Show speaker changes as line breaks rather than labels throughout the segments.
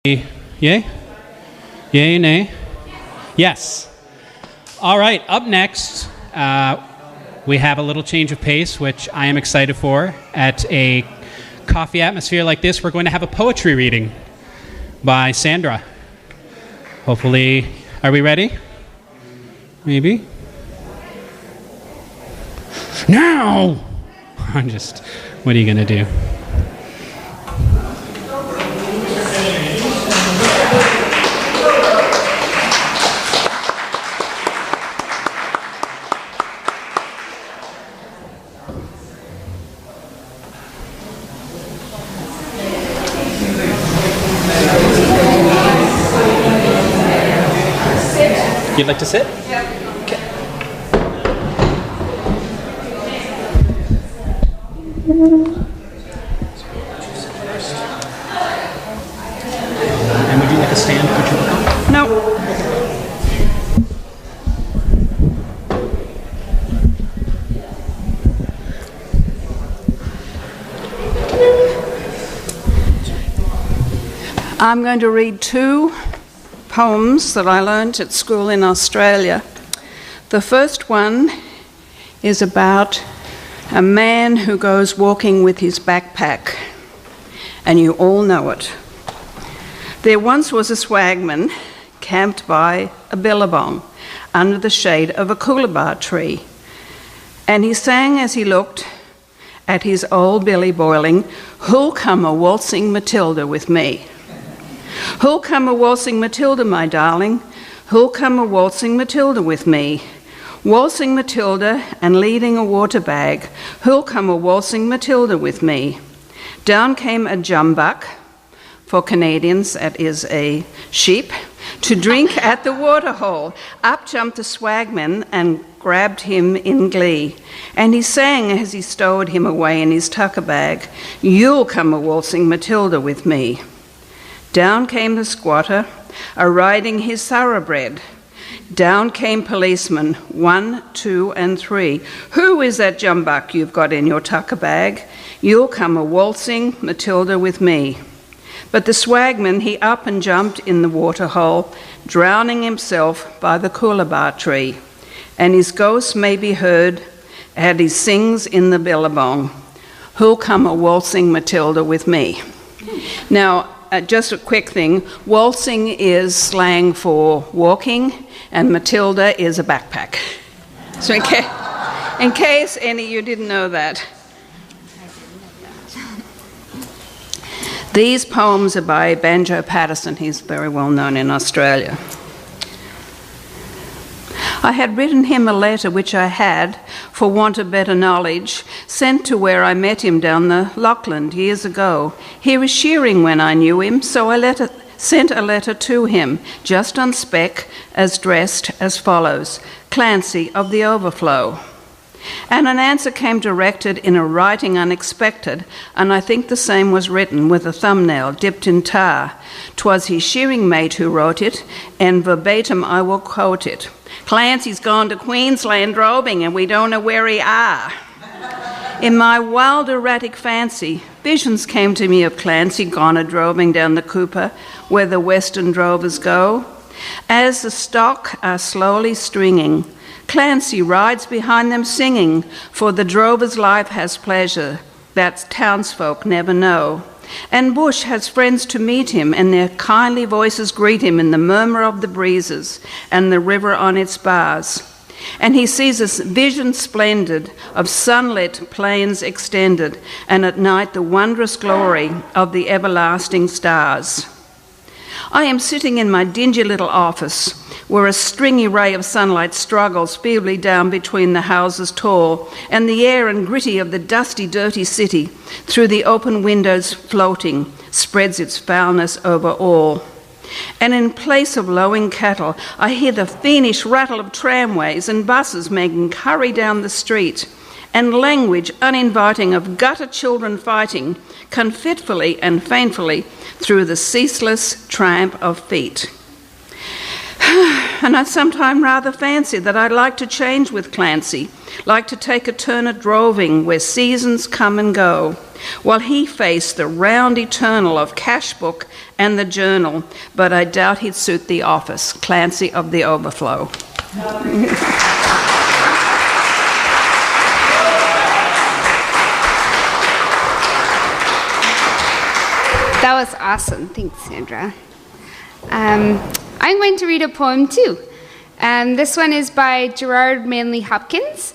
Yay? Yay, nay? Yes. All right, up next, we have a little change of pace, which I am excited for. At a coffee atmosphere like this, we're going to have a poetry reading by Sandra. Hopefully, are we ready? Maybe? Now! What are you going to do? You'd like to sit? Yeah. Okay. And would you like a stand?
No. I'm going to read two poems that I learnt at school in Australia. The first one is about a man who goes walking with his backpack, and you all know it. There once was a swagman camped by a billabong under the shade of a coolabah tree, and he sang as he looked at his old billy boiling, "Who'll come a waltzing Matilda with me? Who'll come a waltzing Matilda, my darling? Who'll come a waltzing Matilda with me? Waltzing Matilda and leading a water bag. Who'll come a waltzing Matilda with me?" Down came a jumbuck, for Canadians that is a sheep, to drink at the waterhole. Up jumped the swagman and grabbed him in glee, and he sang as he stowed him away in his tucker bag, "You'll come a waltzing Matilda with me." Down came the squatter, a-riding his thoroughbred. Down came policemen, 1, 2, and 3. "Who is that jumbuck you've got in your tucker bag? You'll come a waltzing Matilda with me." But the swagman, he up and jumped in the waterhole, drowning himself by the coolabah tree. And his ghost may be heard as he sings in the billabong, "Who'll come a waltzing Matilda with me?" Now, just a quick thing, waltzing is slang for walking, and Matilda is a backpack. So in case any of you didn't know that. These poems are by Banjo Paterson. He's very well known in Australia. I had written him a letter which I had, for want of better knowledge, sent to where I met him down the Lachlan years ago. He was shearing when I knew him, so I sent a letter to him, just on spec, as dressed as follows: Clancy of the Overflow. And an answer came directed in a writing unexpected, and I think the same was written with a thumbnail dipped in tar. 'Twas his shearing mate who wrote it, and verbatim I will quote it. "Clancy's gone to Queensland droving, and we don't know where he are." In my wild erratic fancy, visions came to me of Clancy gone a-droving down the Cooper, where the western drovers go. As the stock are slowly stringing, Clancy rides behind them singing, for the drover's life has pleasure that townsfolk never know. And bush has friends to meet him, and their kindly voices greet him in the murmur of the breezes and the river on its bars. And he sees a vision splendid of sunlit plains extended, and at night the wondrous glory of the everlasting stars. I am sitting in my dingy little office, where a stringy ray of sunlight struggles feebly down between the houses tall, and the air and gritty of the dusty, dirty city, through the open windows floating, spreads its foulness over all. And in place of lowing cattle, I hear the fiendish rattle of tramways and buses making hurry down the street, and language uninviting of gutter children fighting, come fitfully and faintfully through the ceaseless tramp of feet. And I sometimes rather fancy that I'd like to change with Clancy, like to take a turn at droving where seasons come and go, while he faced the round eternal of Cashbook and the Journal, but I doubt he'd suit the office. Clancy of the Overflow.
That was awesome. Thanks, Sandra. I'm going to read a poem too. This one is by Gerard Manley Hopkins,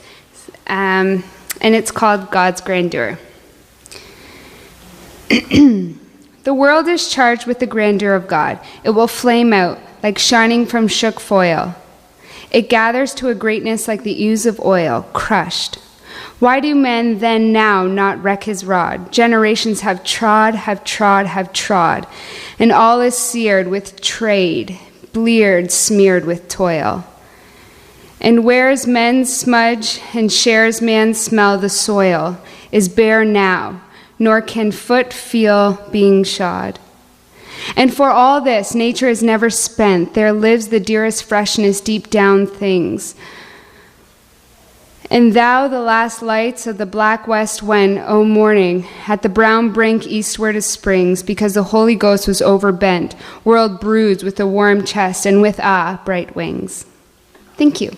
and it's called God's Grandeur. The world is charged with the grandeur of God. It will flame out like shining from shook foil. It gathers to a greatness like the ooze of oil, crushed. Why do men then now not wreck his rod? Generations have trod, and all is seared with trade, bleared, smeared with toil. And where's men's smudge and shares man's smell the soil, is bare now, nor can foot feel being shod. And for all this, nature is never spent. There lives the dearest freshness deep down things. And thou, the last lights of the black west when, O morning, at the brown brink eastward of springs, because the Holy Ghost was overbent, world bruised with a warm chest and with bright wings. Thank you.